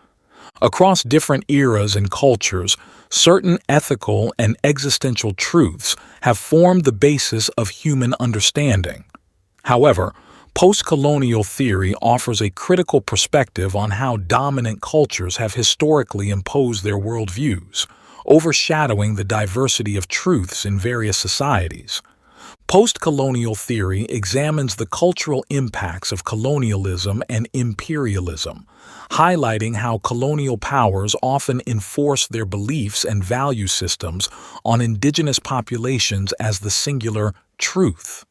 Across different eras and cultures, certain ethical and existential truths have formed the basis of human understanding. However, post-colonial theory offers a critical perspective on how dominant cultures have historically imposed their worldviews, overshadowing the diversity of truths in various societies. Post-colonial theory examines the cultural impacts of colonialism and imperialism, highlighting how colonial powers often enforce their beliefs and value systems on indigenous populations as the singular truth.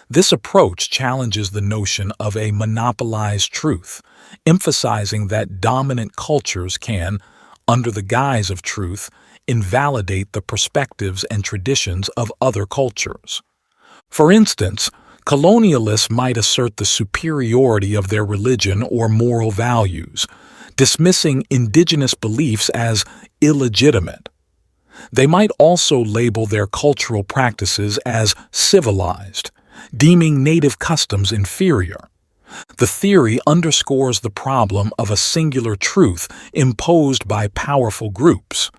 This approach challenges the notion of a monopolized truth, emphasizing that dominant cultures can, under the guise of truth, invalidate the perspectives and traditions of other cultures. For instance, colonialists might assert the superiority of their religion or moral values, dismissing indigenous beliefs as illegitimate. They might also label their cultural practices as civilized, deeming native customs inferior. The theory underscores the problem of a singular truth imposed by powerful groups.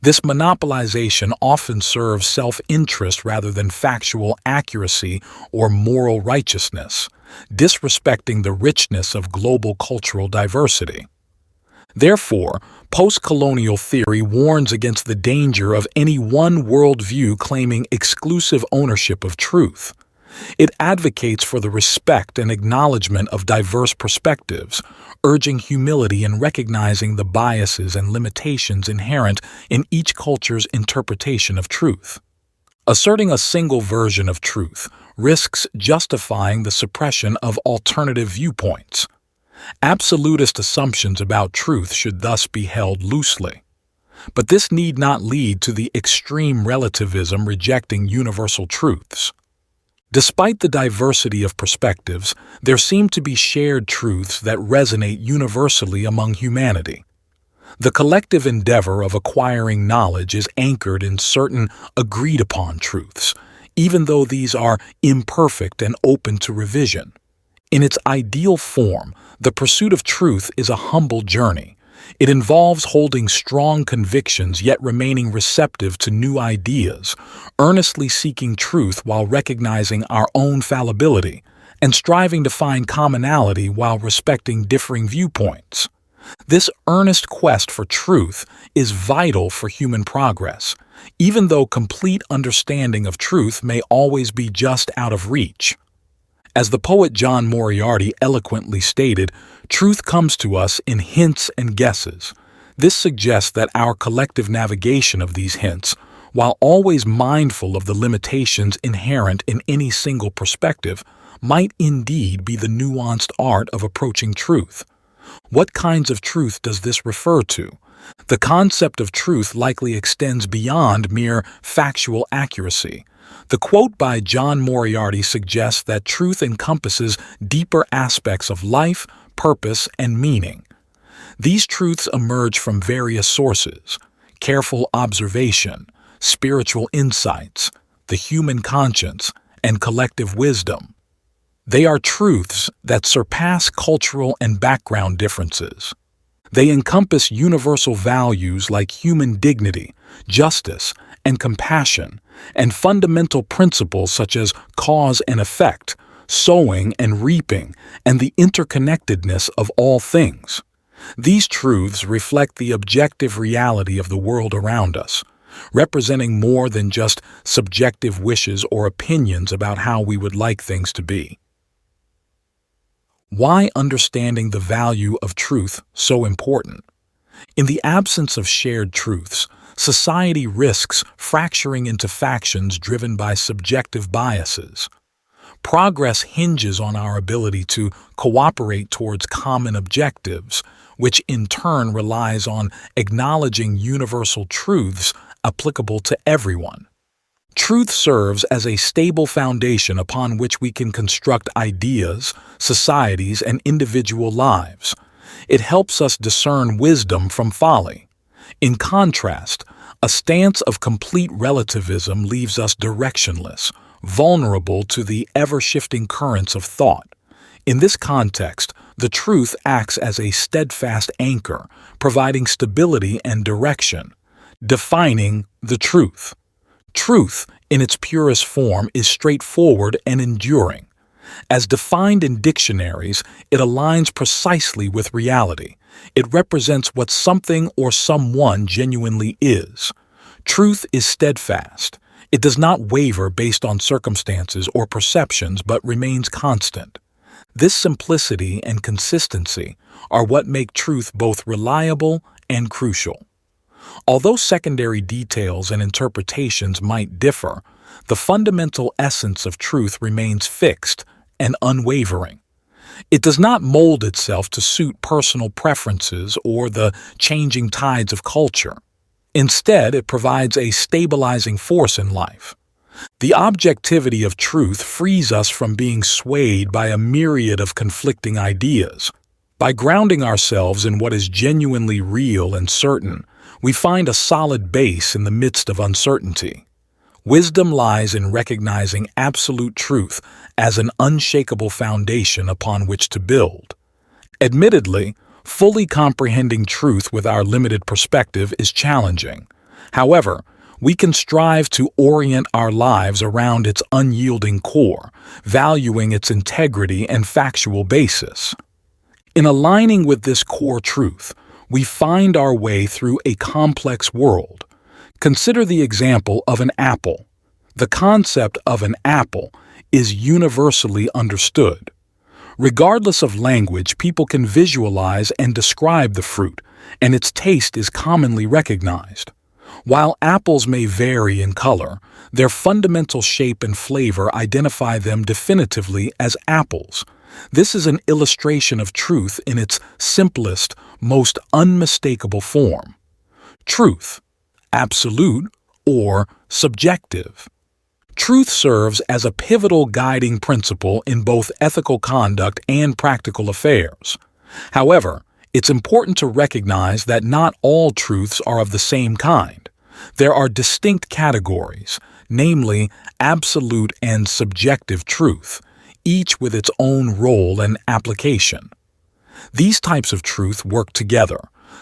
This monopolization often serves self-interest rather than factual accuracy or moral righteousness, disrespecting the richness of global cultural diversity. Therefore, post-colonial theory warns against the danger of any one worldview claiming exclusive ownership of truth. It advocates for the respect and acknowledgement of diverse perspectives, urging humility in recognizing the biases and limitations inherent in each culture's interpretation of truth. Asserting a single version of truth risks justifying the suppression of alternative viewpoints. Absolutist assumptions about truth should thus be held loosely. But this need not lead to the extreme relativism rejecting universal truths. Despite the diversity of perspectives, there seem to be shared truths that resonate universally among humanity. The collective endeavor of acquiring knowledge is anchored in certain agreed-upon truths, even though these are imperfect and open to revision. In its ideal form, the pursuit of truth is a humble journey. It involves holding strong convictions yet remaining receptive to new ideas, earnestly seeking truth while recognizing our own fallibility, and striving to find commonality while respecting differing viewpoints. This earnest quest for truth is vital for human progress, even though complete understanding of truth may always be just out of reach. As the poet John Moriarty eloquently stated, truth comes to us in hints and guesses. This suggests that our collective navigation of these hints, while always mindful of the limitations inherent in any single perspective, might indeed be the nuanced art of approaching truth. What kinds of truth does this refer to? The concept of truth likely extends beyond mere factual accuracy. The quote by John Moriarty suggests that truth encompasses deeper aspects of life, purpose, and meaning. These truths emerge from various sources: careful observation, spiritual insights, the human conscience, and collective wisdom. They are truths that surpass cultural and background differences. They encompass universal values like human dignity, justice, and compassion, and fundamental principles such as cause and effect, sowing and reaping, and the interconnectedness of all things. These truths reflect the objective reality of the world around us, representing more than just subjective wishes or opinions about how we would like things to be. Why understanding the value of truth so important? In the absence of shared truths, society risks fracturing into factions driven by subjective biases. Progress hinges on our ability to cooperate towards common objectives, which in turn relies on acknowledging universal truths applicable to everyone. Truth serves as a stable foundation upon which we can construct ideas, societies, and individual lives. It helps us discern wisdom from folly. In contrast, a stance of complete relativism leaves us directionless, vulnerable to the ever-shifting currents of thought. In this context, the truth acts as a steadfast anchor, providing stability and direction. Defining the truth. Truth, in its purest form, is straightforward and enduring. As defined in dictionaries, it aligns precisely with reality. It represents what something or someone genuinely is. Truth is steadfast. It does not waver based on circumstances or perceptions, but remains constant. This simplicity and consistency are what make truth both reliable and crucial. Although secondary details and interpretations might differ, the fundamental essence of truth remains fixed and unwavering. It does not mold itself to suit personal preferences or the changing tides of culture. Instead, it provides a stabilizing force in life. The objectivity of truth frees us from being swayed by a myriad of conflicting ideas. By grounding ourselves in what is genuinely real and certain, we find a solid base in the midst of uncertainty. Wisdom lies in recognizing absolute truth as an unshakable foundation upon which to build. Admittedly, fully comprehending truth with our limited perspective is challenging. However, we can strive to orient our lives around its unyielding core, valuing its integrity and factual basis. In aligning with this core truth, we find our way through a complex world. Consider the example of an apple. The concept of an apple is universally understood. Regardless of language, people can visualize and describe the fruit, and its taste is commonly recognized. While apples may vary in color, their fundamental shape and flavor identify them definitively as apples. This is an illustration of truth in its simplest, most unmistakable form. Truth, absolute or subjective. Truth serves as a pivotal guiding principle in both ethical conduct and practical affairs. However, it's important to recognize that not all truths are of the same kind. There are distinct categories, namely absolute and subjective truth, each with its own role and application. These types of truth work together,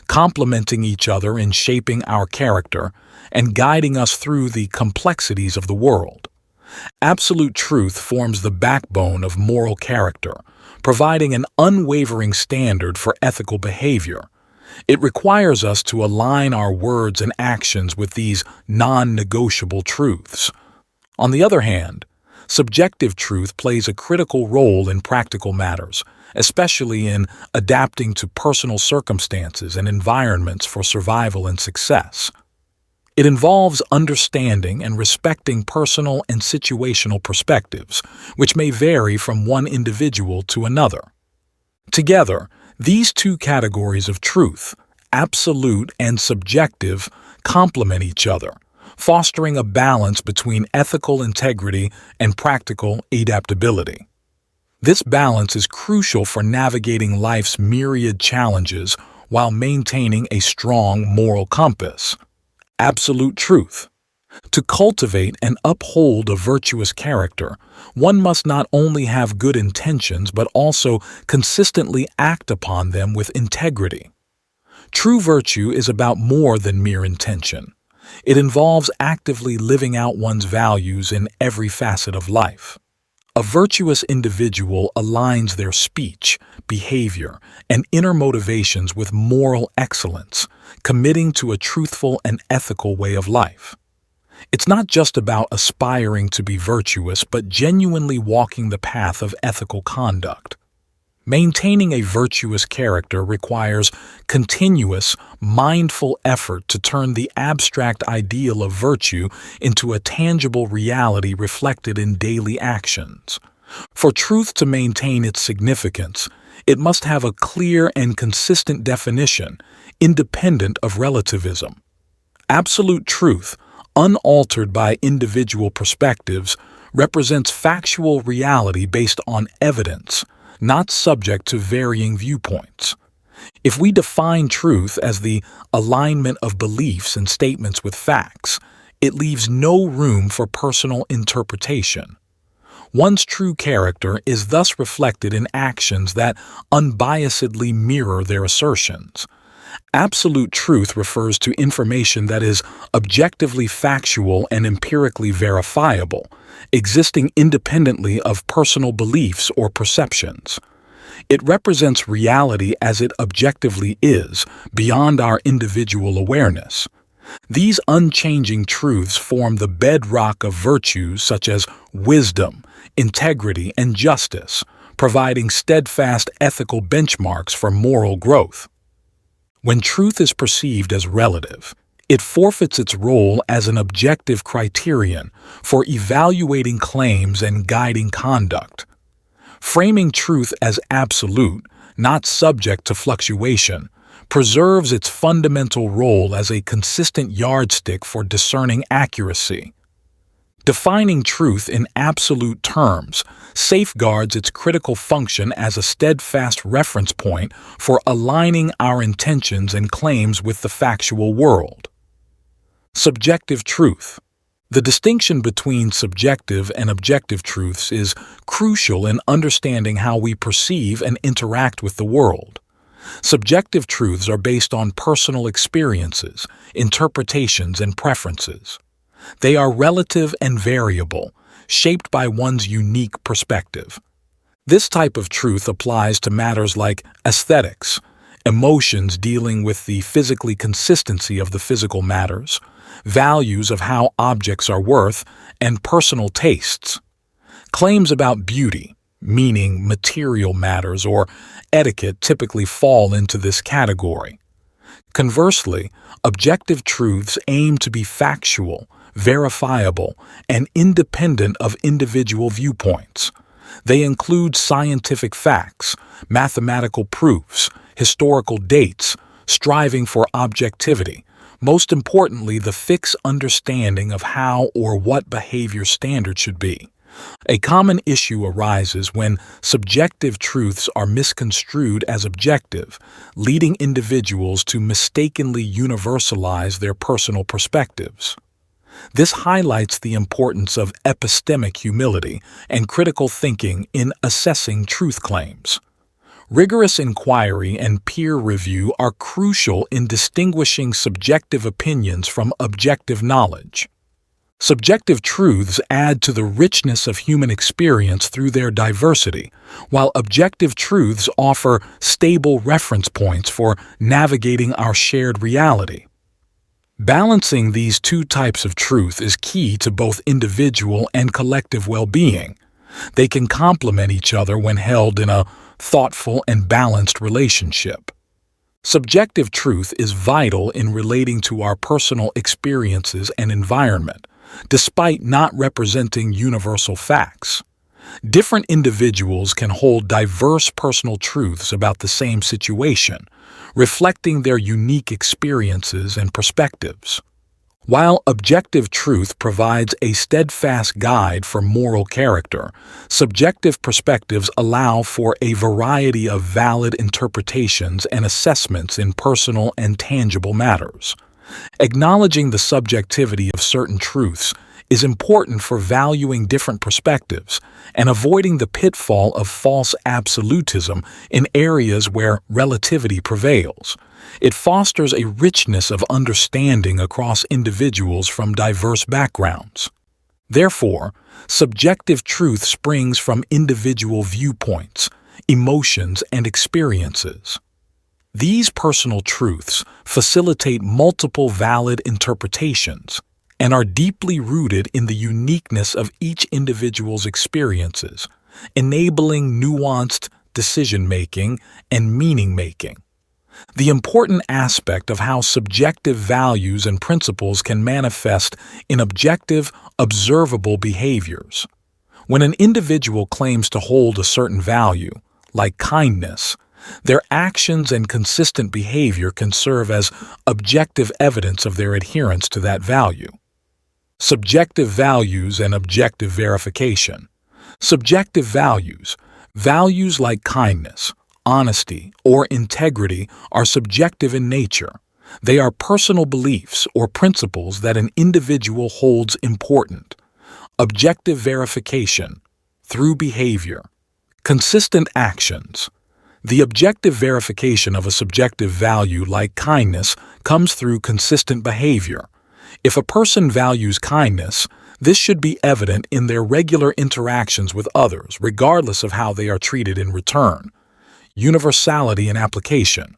complementing each other in shaping our character and guiding us through the complexities of the world. Absolute truth forms the backbone of moral character, providing an unwavering standard for ethical behavior. It requires us to align our words and actions with these non-negotiable truths. On the other hand, subjective truth plays a critical role in practical matters, especially in adapting to personal circumstances and environments for survival and success. It involves understanding and respecting personal and situational perspectives, which may vary from one individual to another. Together, these two categories of truth, absolute and subjective, complement each other, fostering a balance between ethical integrity and practical adaptability. This balance is crucial for navigating life's myriad challenges while maintaining a strong moral compass. Absolute truth. To cultivate and uphold a virtuous character, one must not only have good intentions but also consistently act upon them with integrity. True virtue is about more than mere intention. It involves actively living out one's values in every facet of life. A virtuous individual aligns their speech, behavior, and inner motivations with moral excellence, committing to a truthful and ethical way of life. It's not just about aspiring to be virtuous, but genuinely walking the path of ethical conduct. Maintaining a virtuous character requires continuous, mindful effort to turn the abstract ideal of virtue into a tangible reality reflected in daily actions. For truth to maintain its significance, it must have a clear and consistent definition, independent of relativism. Absolute truth, unaltered by individual perspectives, represents factual reality based on evidence, not subject to varying viewpoints. If we define truth as the alignment of beliefs and statements with facts, it leaves no room for personal interpretation. One's true character is thus reflected in actions that unbiasedly mirror their assertions. Absolute truth refers to information that is objectively factual and empirically verifiable, existing independently of personal beliefs or perceptions. It represents reality as it objectively is, beyond our individual awareness. These unchanging truths form the bedrock of virtues such as wisdom, integrity, and justice, providing steadfast ethical benchmarks for moral growth. When truth is perceived as relative, it forfeits its role as an objective criterion for evaluating claims and guiding conduct. Framing truth as absolute, not subject to fluctuation, preserves its fundamental role as a consistent yardstick for discerning accuracy. Defining truth in absolute terms safeguards its critical function as a steadfast reference point for aligning our intentions and claims with the factual world. Subjective truth. The distinction between subjective and objective truths is crucial in understanding how we perceive and interact with the world. Subjective truths are based on personal experiences, interpretations, and preferences. They are relative and variable, shaped by one's unique perspective. This type of truth applies to matters like aesthetics, emotions dealing with the physical consistency of the physical matters, values of how objects are worth, and personal tastes. Claims about beauty, meaning material matters, or etiquette typically fall into this category. Conversely, objective truths aim to be factual, verifiable, and independent of individual viewpoints. They include scientific facts, mathematical proofs, historical dates, striving for objectivity. Most importantly, the fixed understanding of how or what behavior standards should be. A common issue arises when subjective truths are misconstrued as objective, leading individuals to mistakenly universalize their personal perspectives. This highlights the importance of epistemic humility and critical thinking in assessing truth claims. Rigorous inquiry and peer review are crucial in distinguishing subjective opinions from objective knowledge. Subjective truths add to the richness of human experience through their diversity, while objective truths offer stable reference points for navigating our shared reality. Balancing these two types of truth is key to both individual and collective well-being. They can complement each other when held in a thoughtful and balanced relationship. Subjective truth is vital in relating to our personal experiences and environment, despite not representing universal facts. Different individuals can hold diverse personal truths about the same situation, reflecting their unique experiences and perspectives. While objective truth provides a steadfast guide for moral character, subjective perspectives allow for a variety of valid interpretations and assessments in personal and tangible matters. Acknowledging the subjectivity of certain truths is important for valuing different perspectives and avoiding the pitfall of false absolutism in areas where relativity prevails. It fosters a richness of understanding across individuals from diverse backgrounds. Therefore, subjective truth springs from individual viewpoints, emotions, and experiences. These personal truths facilitate multiple valid interpretations and are deeply rooted in the uniqueness of each individual's experiences, enabling nuanced decision-making and meaning-making. The important aspect of how subjective values and principles can manifest in objective, observable behaviors. When an individual claims to hold a certain value, like kindness, their actions and consistent behavior can serve as objective evidence of their adherence to that value. Subjective values and objective verification. Subjective values, values like kindness, honesty, or integrity, are subjective in nature. They are personal beliefs or principles that an individual holds important. Objective verification, through behavior. Consistent actions. The objective verification of a subjective value like kindness comes through consistent behavior. If a person values kindness, this should be evident in their regular interactions with others, regardless of how they are treated in return. Universality and application.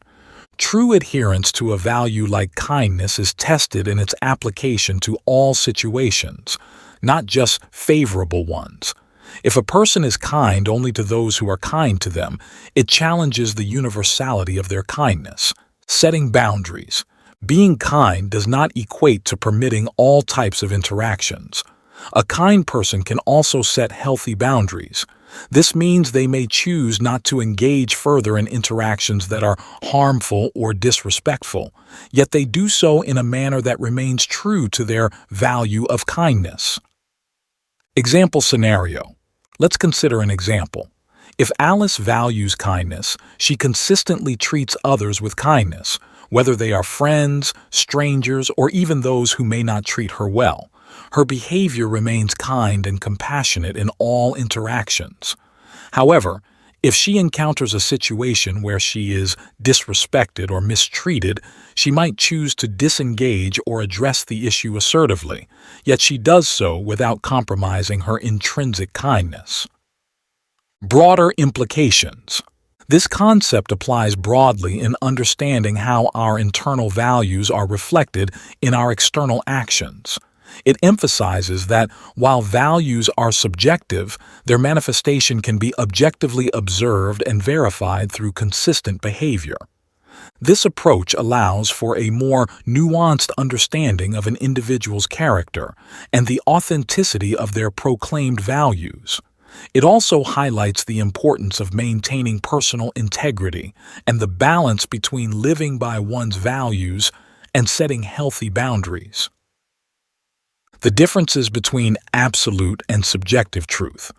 True adherence to a value like kindness is tested in its application to all situations, not just favorable ones. If a person is kind only to those who are kind to them, it challenges the universality of their kindness. Setting boundaries. Being kind does not equate to permitting all types of interactions. A kind person can also set healthy boundaries. This means they may choose not to engage further in interactions that are harmful or disrespectful, yet they do so in a manner that remains true to their value of kindness. Example scenario. Let's consider an example. If Alice values kindness, she consistently treats others with kindness, whether they are friends, strangers, or even those who may not treat her well. Her behavior remains kind and compassionate in all interactions. However, if she encounters a situation where she is disrespected or mistreated, she might choose to disengage or address the issue assertively, yet she does so without compromising her intrinsic kindness. Broader implications. This concept applies broadly in understanding how our internal values are reflected in our external actions. It emphasizes that while values are subjective, their manifestation can be objectively observed and verified through consistent behavior. This approach allows for a more nuanced understanding of an individual's character and the authenticity of their proclaimed values. It also highlights the importance of maintaining personal integrity and the balance between living by one's values and setting healthy boundaries. The differences between absolute and subjective truth.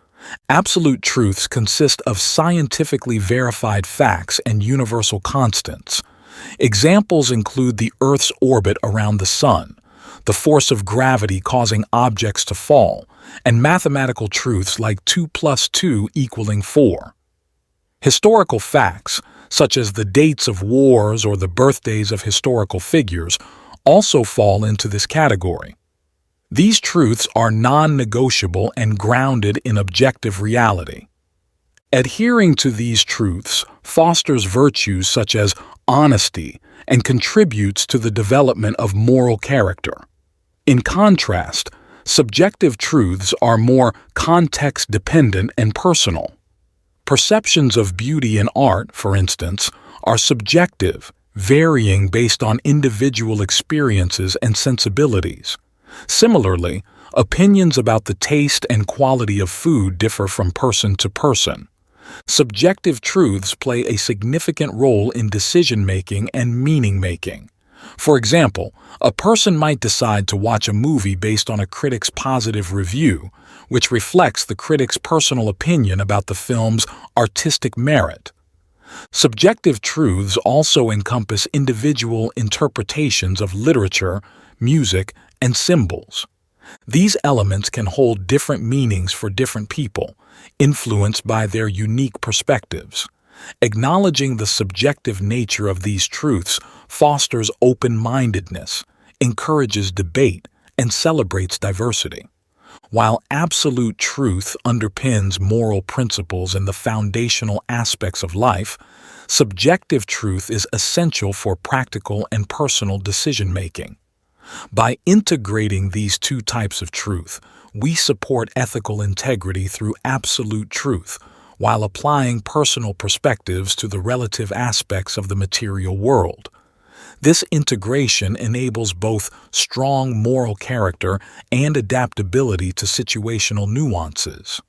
Absolute truths consist of scientifically verified facts and universal constants. Examples include the Earth's orbit around the Sun, the force of gravity causing objects to fall, and mathematical truths like 2 + 2 = 4. Historical facts, such as the dates of wars or the birthdays of historical figures, also fall into this category. These truths are non-negotiable and grounded in objective reality. Adhering to these truths fosters virtues such as honesty and contributes to the development of moral character. In contrast, subjective truths are more context-dependent and personal. Perceptions of beauty in art, for instance, are subjective, varying based on individual experiences and sensibilities. Similarly, opinions about the taste and quality of food differ from person to person. Subjective truths play a significant role in decision-making and meaning-making. For example, a person might decide to watch a movie based on a critic's positive review, which reflects the critic's personal opinion about the film's artistic merit. Subjective truths also encompass individual interpretations of literature, music, and symbols. These elements can hold different meanings for different people, influenced by their unique perspectives. Acknowledging the subjective nature of these truths fosters open-mindedness, encourages debate, and celebrates diversity. While absolute truth underpins moral principles and the foundational aspects of life, subjective truth is essential for practical and personal decision-making. By integrating these two types of truth, we support ethical integrity through absolute truth, while applying personal perspectives to the relative aspects of the material world. This integration enables both strong moral character and adaptability to situational nuances.